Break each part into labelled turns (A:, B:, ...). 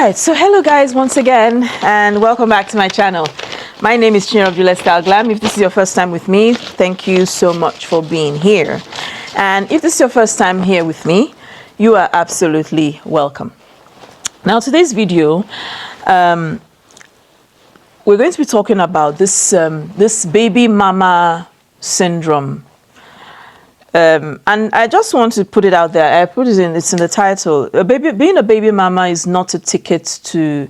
A: right, so hello guys once again, and welcome back to my channel. My name is Chinyere of Juliet Style Glam. If this is your first time with me, thank you so much for being here. And if this is your first time here with me, you are absolutely welcome. Now today's video, we're going to be talking about this this baby mama syndrome. And I just want to put it out there. I put it in, it's in the title. Being a baby mama is not a ticket to,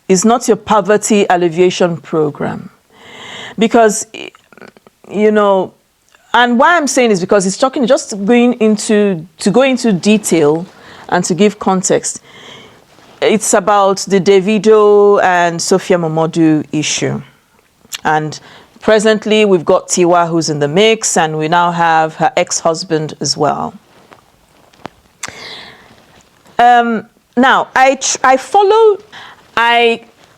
A: is not your poverty alleviation program. Because, you know, and why I'm saying is because it's talking, just going into, to go into detail and to give context. It's about the Davido and Sophia Momodu issue. And presently, we've got Tiwa who's in the mix, and we now have her ex-husband as well. Now, I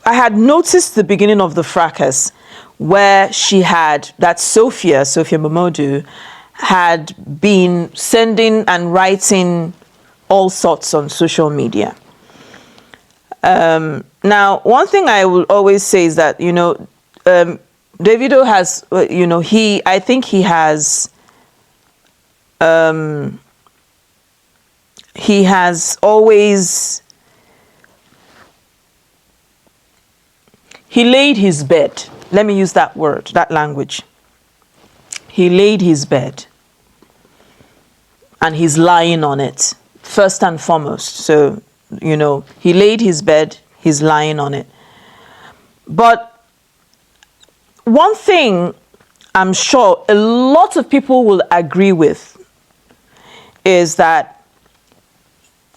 A: had noticed the beginning of the fracas where she had, that Sophia Momodu, had been sending and writing all sorts on social media. Now, one thing I will always say is that, you know, Davido has, you know, I think he has always, he laid his bed. Let me use that word, that language. He laid his bed and he's lying on it, first and foremost. So, you know, he laid his bed, he's lying on it. But one thing I'm sure a lot of people will agree with is that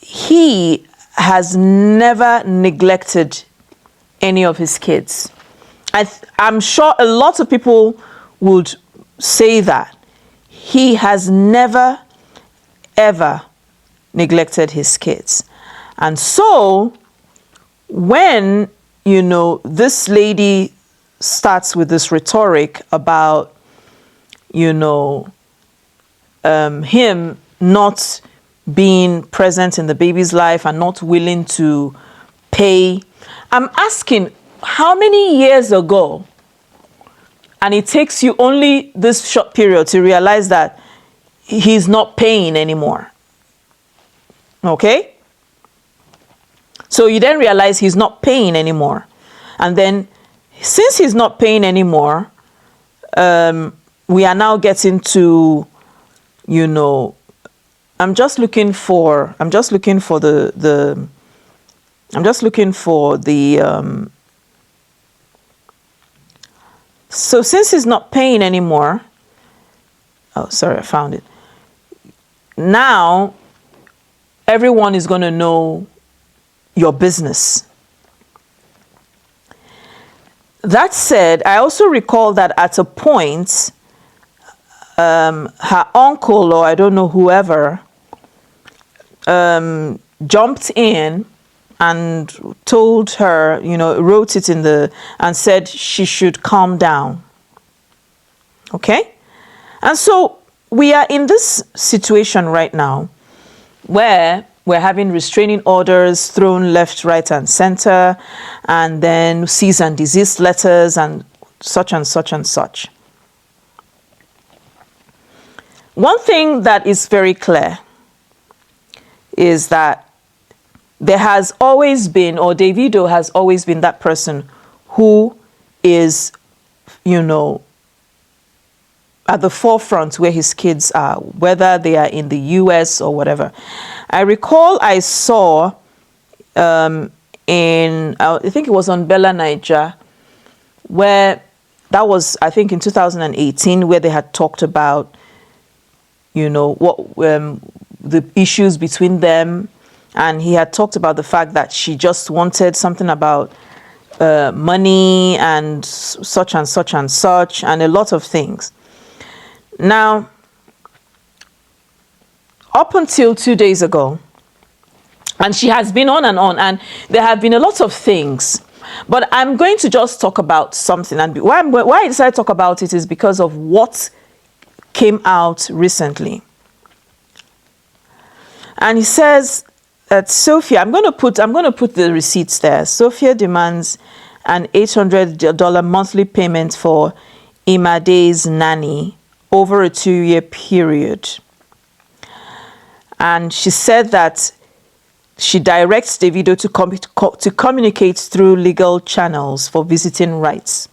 A: he has never neglected any of his kids. I'm sure a lot of people would say that. He has never, ever neglected his kids. And so when, you know, this lady starts with this rhetoric about, you know, him not being present in the baby's life and not willing to pay. I'm asking, how many years ago, and it takes you only this short period to realize that he's not paying anymore? Okay? So you then realize he's not paying anymore. And then since he's not paying anymore, we are now getting to, you know, I'm just looking for the so since he's not paying anymore, oh, sorry, I found it. Now, everyone is going to know your business. That said, I also recall that at a point, her uncle, or I don't know, whoever, jumped in and told her, you know, wrote it in the, and said she should calm down. Okay? And so we are in this situation right now where we're having restraining orders thrown left, right, and center, and then cease and desist letters and such and such and such. One thing that is very clear is that there has always been, or Davido has always been, that person who is, you know, at the forefront where his kids are, whether they are in the US or whatever. I recall I saw I think it was on Bella Niger, where that was, I think, in 2018, where they had talked about, you know, what the issues between them. And he had talked about the fact that she just wanted something about money and such and such and such, and a lot of things. Now, up until 2 days ago, and she has been on, and there have been a lot of things. But I'm going to just talk about something. And why I decided to talk about it is because of what came out recently. And he says Sophia, I'm going to put the receipts there. Sophia demands an $800 monthly payment for Imade's nanny over a 2-year period. And she said that she directs Davido to communicate through legal channels for visiting rights.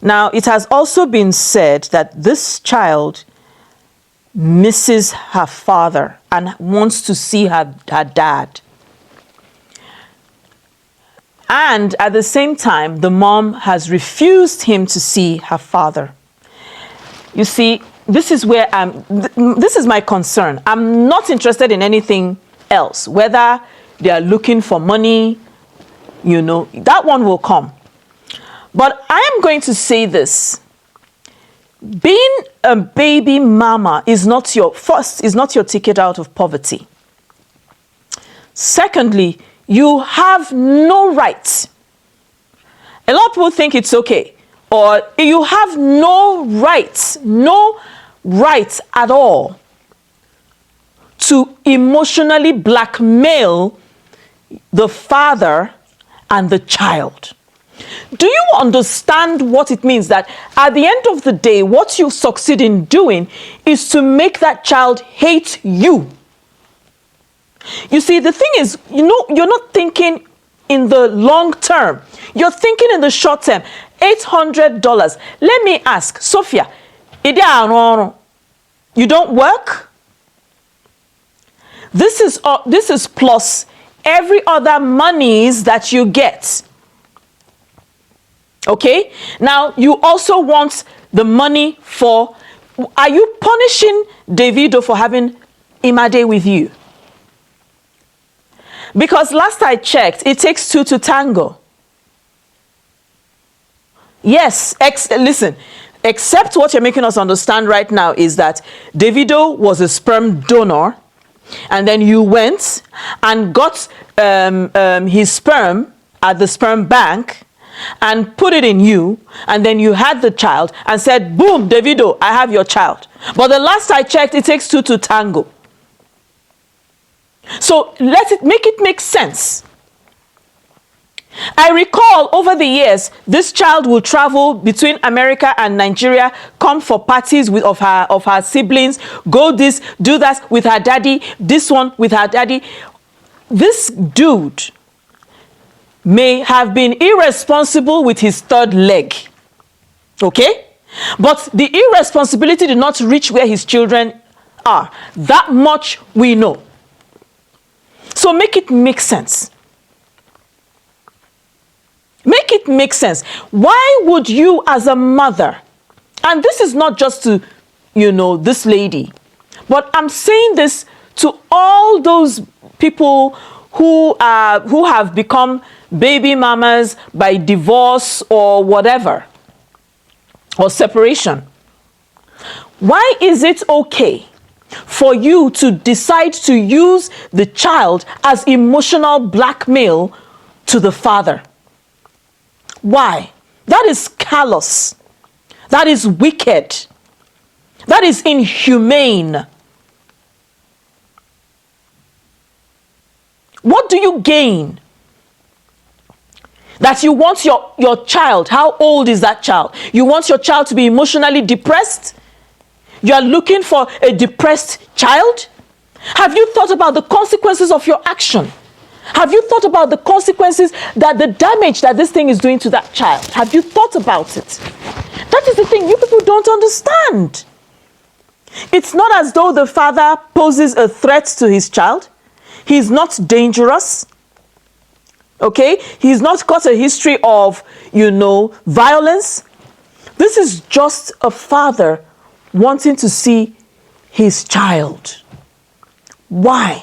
A: Now, it has also been said that this child misses her father and wants to see her dad. And at the same time, the mom has refused him to see her father. You see, this is where this is my concern. I'm not interested in anything else, whether they are looking for money, that one will come. But I am going to say this. Being a baby mama is not your ticket out of poverty. Secondly, you have no right. A lot of people think it's okay, or you have no right at all to emotionally blackmail the father and the child. Do you understand what it means that at the end of the day, what you succeed in doing is to make that child hate you? You see, the thing is, you're not thinking in the long term. You're thinking in the short term. $800. Let me ask, Sophia, you don't work? This is plus every other monies that you get. Okay? Now, you also want the money for... Are you punishing Davido for having Imade with you? Because last I checked, it takes two to tango. Yes, listen, except what you're making us understand right now is that Davido was a sperm donor, and then you went and got his sperm at the sperm bank and put it in you, and then you had the child and said, boom, Davido, I have your child. But the last I checked, it takes two to tango. So make it make sense. I recall over the years, this child will travel between America and Nigeria, come for parties of her siblings, go this, do that with her daddy, this one with her daddy. This dude may have been irresponsible with his third leg, okay? But the irresponsibility did not reach where his children are. That much we know. So make it make sense. Make it make sense. Why would you as a mother, and this is not just to, this lady, but I'm saying this to all those people who have become baby mamas by divorce or whatever, or separation. Why is it okay for you to decide to use the child as emotional blackmail to the father? Why? That is callous. That is wicked. That is inhumane. What do you gain? That you want your child, how old is that child? You want your child to be emotionally depressed? You are looking for a depressed child? Have you thought about the consequences of your action? Have you thought about the consequences, that the damage that this thing is doing to that child? Have you thought about it? That is the thing you people don't understand. It's not as though the father poses a threat to his child. He's not dangerous. Okay? He's not got a history of, violence. This is just a father wanting to see his child. Why?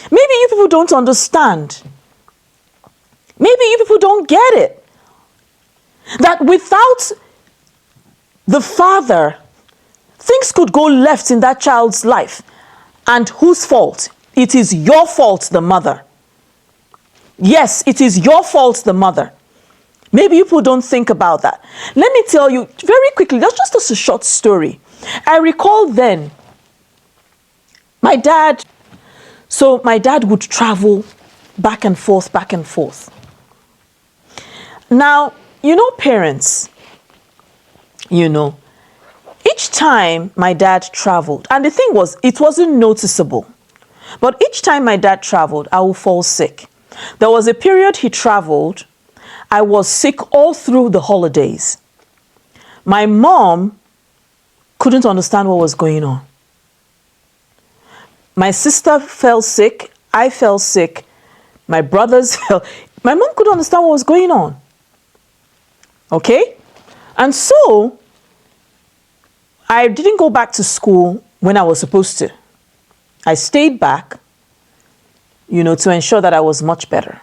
A: Maybe you people don't understand. Maybe you people don't get it. That without the father, things could go left in that child's life. And whose fault? It is your fault, the mother. Yes, it is your fault, the mother. Maybe people don't think about that. Let me tell you very quickly, that's just a short story. I recall then, my dad would travel back and forth, back and forth. Now, parents, each time my dad traveled, and the thing was, it wasn't noticeable, but each time my dad traveled, I would fall sick. There was a period he traveled, I was sick all through the holidays. My mom couldn't understand what was going on. My sister fell sick, I fell sick, my brothers fell. My mom couldn't understand what was going on. Okay? And so, I didn't go back to school when I was supposed to. I stayed back, to ensure that I was much better.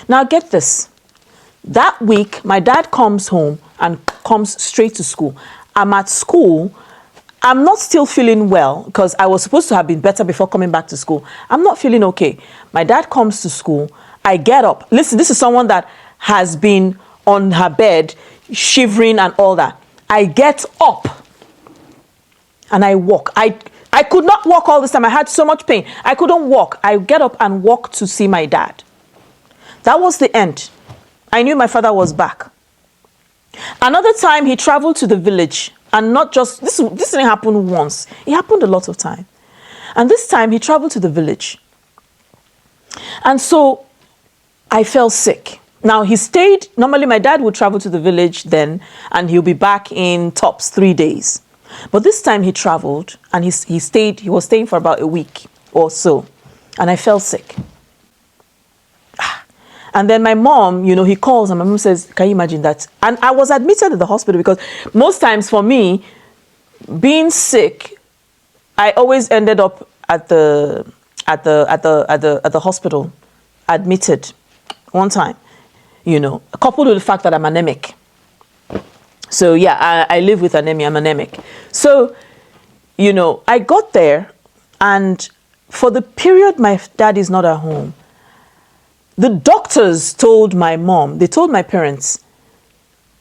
A: Now get this. That week, my dad comes home and comes straight to school. I'm at school. I'm not still feeling well because I was supposed to have been better before coming back to school. I'm not feeling okay. My dad comes to school. I get up. Listen, this is someone that has been on her bed, shivering and all that. I get up and I walk. I could not walk all this time. I had so much pain. I couldn't walk. I get up and walk to see my dad. That was the end. I knew my father was back. Another time he traveled to the village, and not just, this didn't happen once. It happened a lot of time. And this time he traveled to the village. And so I fell sick. Now he stayed, normally my dad would travel to the village then, and he'll be back in tops 3 days. But this time he traveled and he was staying for about a week or so. And I fell sick. And then my mom, he calls and my mom says, can you imagine that? And I was admitted at the hospital because most times for me, being sick, I always ended up at the hospital, admitted one time, coupled with the fact that I'm anemic. So yeah, I live with anemia, I'm anemic. So, I got there, and for the period my dad is not at home, the doctors told my mom, they told my parents,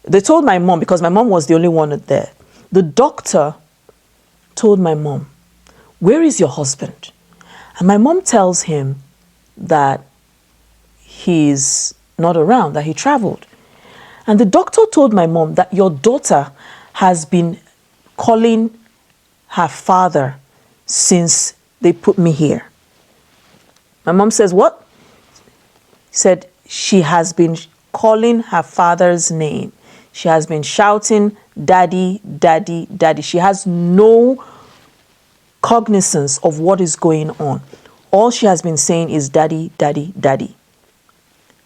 A: they told my mom because my mom was the only one there. The doctor told my mom, where is your husband? And my mom tells him that he's not around, that he traveled. And the doctor told my mom that your daughter has been calling her father since they put me here. My mom says, what? He said, she has been calling her father's name. She has been shouting, daddy, daddy, daddy. She has no cognizance of what is going on. All she has been saying is daddy, daddy, daddy.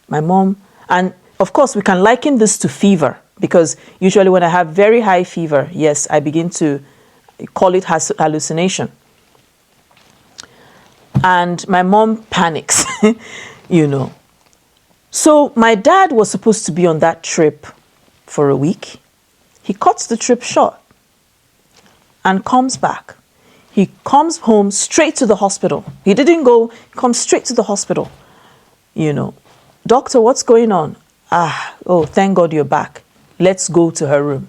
A: My mom, and of course, we can liken this to fever because usually when I have very high fever, yes, I begin to call it hallucination. And my mom panics, So my dad was supposed to be on that trip for a week. He cuts the trip short and comes back. He comes home straight to the hospital. He didn't go, he comes straight to the hospital. Doctor, what's going on? Oh, thank God you're back. Let's go to her room.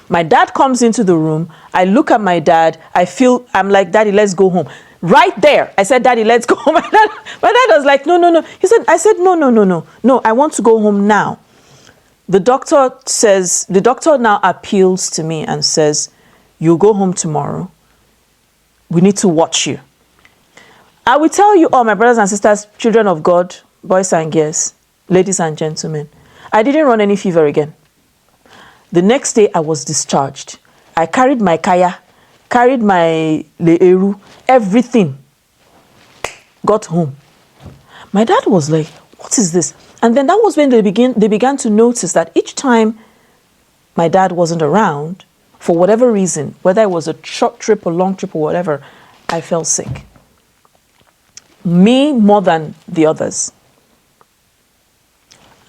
A: My dad comes into the room. I look at my dad. I'm like, Daddy, let's go home. Right there, I said, Daddy, let's go home. My dad was like, no. I said, no, I want to go home now. The doctor now appeals to me and says, you'll go home tomorrow. We need to watch you. I will tell you all, my brothers and sisters, children of God, boys and girls, ladies and gentlemen, I didn't run any fever again. The next day, I was discharged. I carried my kaya, carried my le'eru, everything. Got home. My dad was like, what is this? And then that was when they began to notice that each time my dad wasn't around, for whatever reason, whether it was a short trip or long trip or whatever, I felt sick. Me more than the others.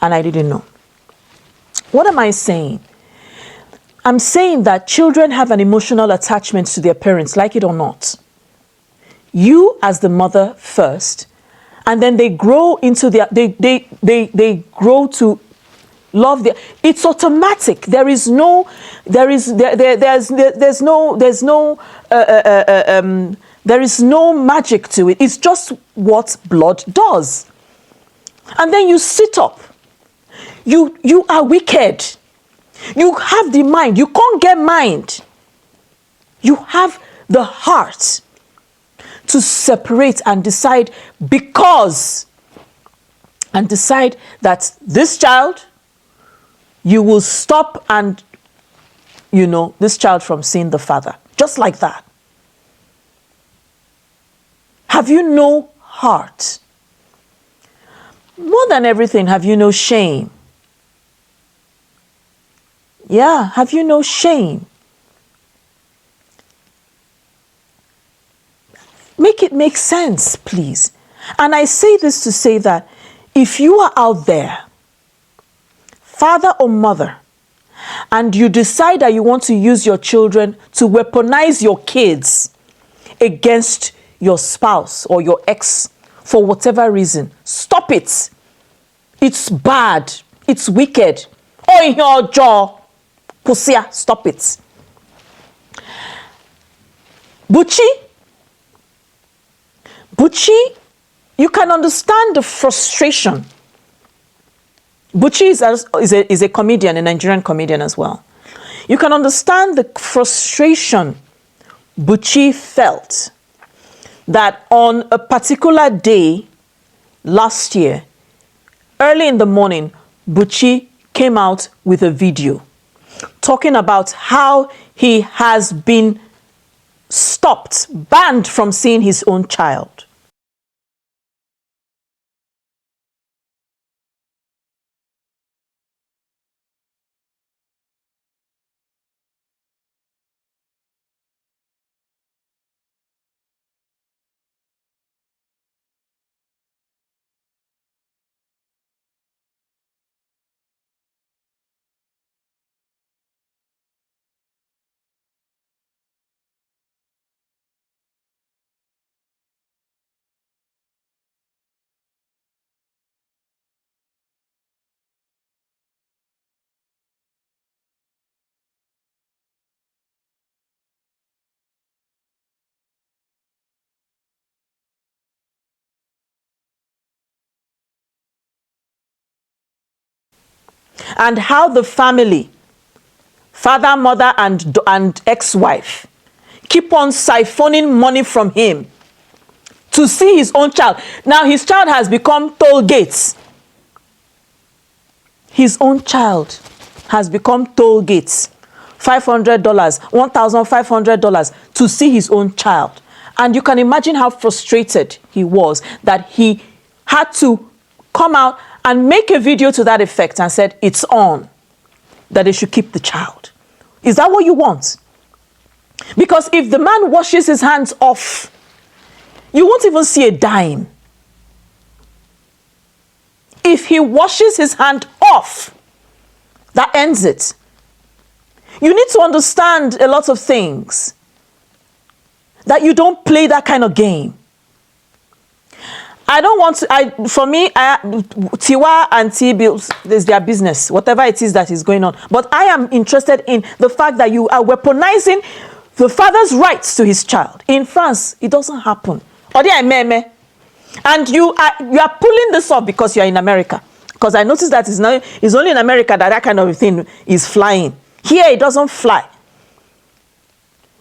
A: and I didn't know. What am I saying? I'm saying that children have an emotional attachment to their parents, like it or not. You as the mother first, and then they grow into their, they grow to love their, it's automatic. There's no magic to it. It's just what blood does. And then you sit up. You are wicked. You have the mind. You can't get mind. You have the heart to separate and decide that this child, you will stop and, this child from seeing the father. Just like that. Have you no heart? More than everything, have you no shame? Yeah, have you no shame? Make it make sense, please. And I say this to say that if you are out there, father or mother, and you decide that you want to use your children to weaponize your kids against your spouse or your ex for whatever reason, stop it. It's bad. It's wicked. Oh, in your jaw. Pusia, stop it. Buchi, you can understand the frustration. Buchi is a comedian, a Nigerian comedian as well. You can understand the frustration Buchi felt that on a particular day last year, early in the morning, Buchi came out with a video talking about how he has been banned from seeing his own child. And how the family, father, mother, and ex-wife, keep on siphoning money from him to see his own child. Now his child has become toll gates. His own child has become toll gates. $500, $1,500 to see his own child. And you can imagine how frustrated he was that he had to come out and make a video to that effect and said it's on, that they should keep the child. Is that what you want? Because if the man washes his hands off, you won't even see a dime. If he washes his hand off, that ends it. You need to understand a lot of things, that you don't play that kind of game. I don't want to, for me, Tiwa and T-Bills, there's their business, whatever it is that is going on. But I am interested in the fact that you are weaponizing the father's rights to his child. In France, it doesn't happen. And you are pulling this off because you are in America. Because I noticed that it's only in America that that kind of thing is flying. Here, it doesn't fly.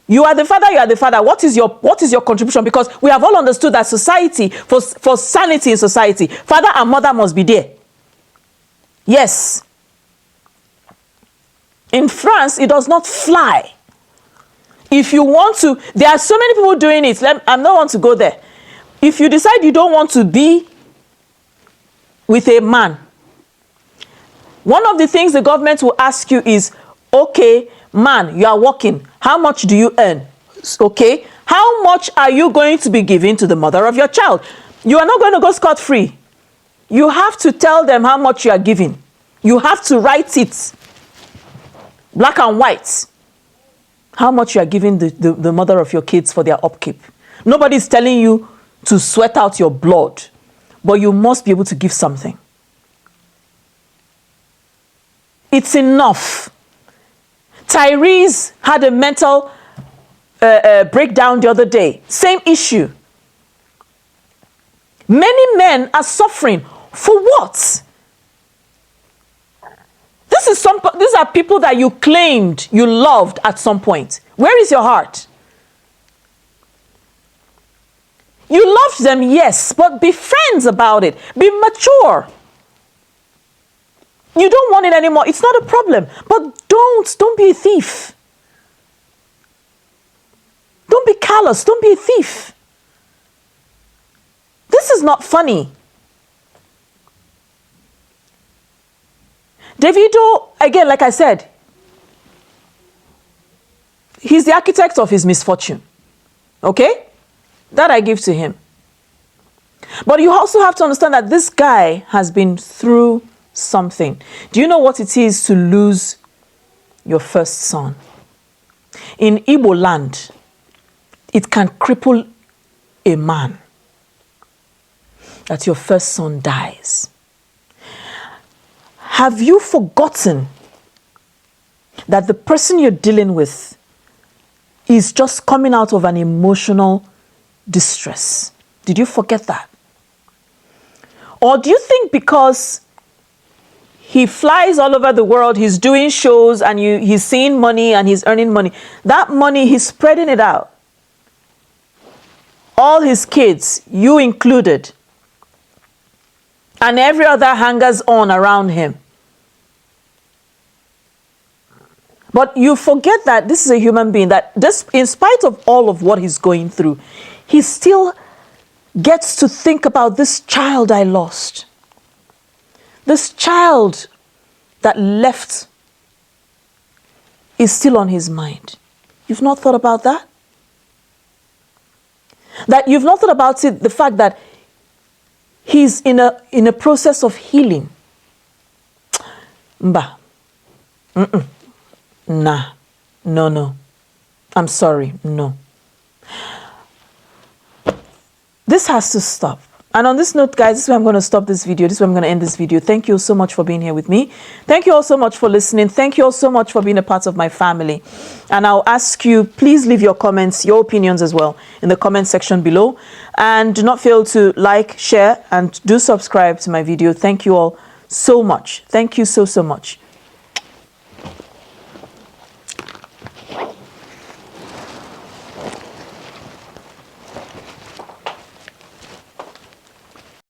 A: You are the father, you are the father. What is your contribution? Because we have all understood that society, for sanity in society, father and mother must be there. Yes. In France, it does not fly. If you want to, there are so many people doing it. I don't want to go there. If you decide you don't want to be with a man, one of the things the government will ask you is, okay, man, you are working. How much do you earn? Okay. How much are you going to be giving to the mother of your child? You are not going to go scot-free. You have to tell them how much you are giving. You have to write it, black and white, how much you are giving the mother of your kids for their upkeep. Nobody's telling you to sweat out your blood, but you must be able to give something. It's enough. Tyrese had a mental breakdown the other day. Same issue. Many men are suffering. For what? These are people that you claimed you loved at some point. Where is your heart? You loved them, yes, but be friends about it. Be mature. You don't want it anymore. It's not a problem. But don't be a thief. Don't be callous. Don't be a thief. This is not funny. Davido, again, like I said, he's the architect of his misfortune. Okay? That I give to him. But you also have to understand that this guy has been through something. Do you know what it is to lose your first son? In Igbo land, it can cripple a man that your first son dies. Have you forgotten that the person you're dealing with is just coming out of an emotional distress? Did you forget that? Or do you think because he flies all over the world, he's doing shows and he's seeing money and he's earning money, that money, he's spreading it out? All his kids, you included, and every other hangers on around him. But you forget that this is a human being, that in spite of all of what he's going through, he still gets to think about this child I lost. This child that left is still on his mind. You've not thought about that? That you've not thought about it, the fact that he's in a process of healing. Mba. Nah. No. I'm sorry. No. This has to stop. And on this note, guys, this is where I'm going to stop this video. This is where I'm going to end this video. Thank you so much for being here with me. Thank you all so much for listening. Thank you all so much for being a part of my family. And I'll ask you, please leave your comments, your opinions as well, in the comment section below. And do not fail to like, share, and do subscribe to my video. Thank you all so much. Thank you so much.